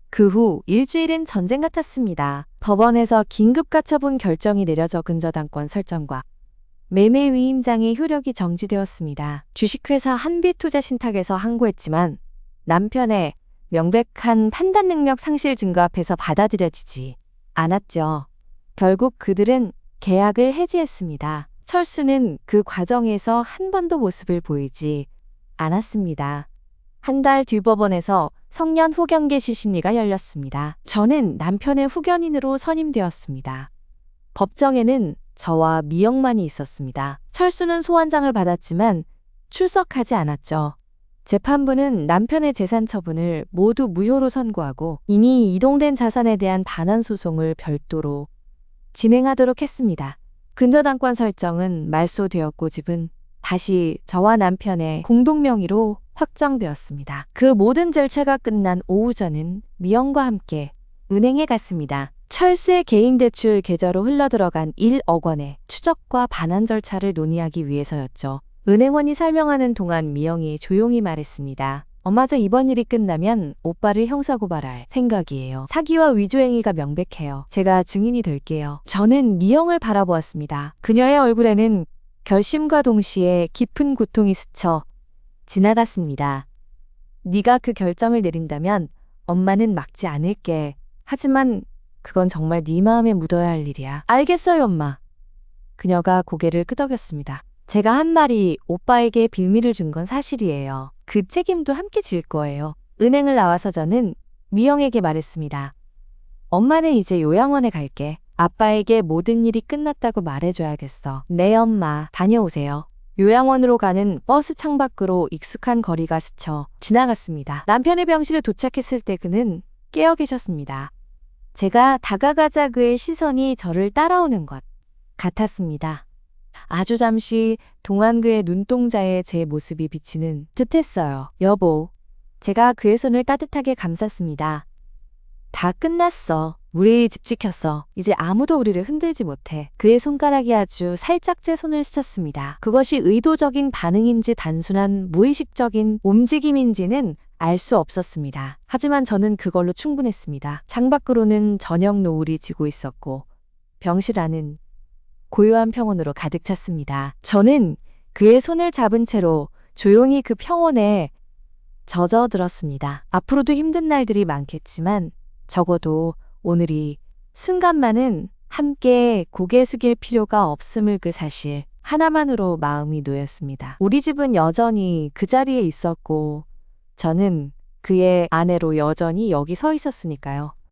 그 후 일주일은 전쟁 같았습니다. 법원에서 긴급 가처분 결정이 내려져 근저당권 설정과 매매 위임장의 효력이 정지되었습니다. 주식회사 한빛투자신탁에서 항고했지만 남편의 명백한 판단 능력 상실 증거 앞에서 받아들여지지 않았죠. 결국 그들은 계약을 해지했습니다. 철수는 그 과정에서 한 번도 모습을 보이지 않았습니다. 한 달 뒤 법원에서 성년 후견 개시 심리가 열렸습니다. 저는 남편의 후견인으로 선임되었습니다. 법정에는 저와 미영만이 있었습니다. 철수는 소환장을 받았지만 출석하지 않았죠. 재판부는 남편의 재산 처분을 모두 무효로 선고하고 이미 이동된 자산에 대한 반환 소송을 별도로 진행하도록 했습니다. 근저당권 설정은 말소되었고 집은 다시 저와 남편의 공동명의로 확정되었습니다. 그 모든 절차가 끝난 오후 저는 미영과 함께 은행에 갔습니다. 철수의 개인 대출 계좌로 흘러들어간 1억 원의 추적과 반환 절차를 논의하기 위해서였죠. 은행원이 설명하는 동안 미영이 조용히 말했습니다. 엄마 저 이번 일이 끝나면 오빠를 형사고발할 생각이에요. 사기와 위조행위가 명백해요. 제가 증인이 될게요. 저는 미영을 바라보았습니다. 그녀의 얼굴에는 결심과 동시에 깊은 고통이 스쳐 지나갔습니다. 네가 그 결정을 내린다면 엄마는 막지 않을게. 하지만 그건 정말 네 마음에 묻어야 할 일이야. 알겠어요, 엄마. 그녀가 고개를 끄덕였습니다. 제가 한 말이 오빠에게 빌미를 준 건 사실이에요. 그 책임도 함께 질 거예요. 은행을 나와서 저는 미영에게 말했습니다. 엄마는 이제 요양원에 갈게. 아빠에게 모든 일이 끝났다고 말해줘야겠어. 네, 엄마. 다녀오세요. 요양원으로 가는 버스 창밖으로 익숙한 거리가 스쳐 지나갔습니다. 남편의 병실에 도착했을 때 그는 깨어 계셨습니다. 제가 다가가자 그의 시선이 저를 따라오는 것 같았습니다. 아주 잠시 동안 그의 눈동자에 제 모습이 비치는 듯했어요. 여보. 제가 그의 손을 따뜻하게 감쌌습니다. 다 끝났어. 우리 집 지켰어. 이제 아무도 우리를 흔들지 못해. 그의 손가락이 아주 살짝 제 손을 스쳤습니다. 그것이 의도적인 반응인지 단순한 무의식적인 움직임인지는 알 수 없었습니다. 하지만 저는 그걸로 충분했습니다. 창밖으로는 저녁 노을이 지고 있었고 병실 안은 고요한 평온으로 가득 찼습니다. 저는 그의 손을 잡은 채로 조용히 그 평온에 젖어들었습니다. 앞으로도 힘든 날들이 많겠지만 적어도 오늘이 순간만은 함께 고개 숙일 필요가 없음을 그 사실 하나만으로 마음이 놓였습니다. 우리 집은 여전히 그 자리에 있었고 저는 그의 아내로 여전히 여기 서 있었으니까요.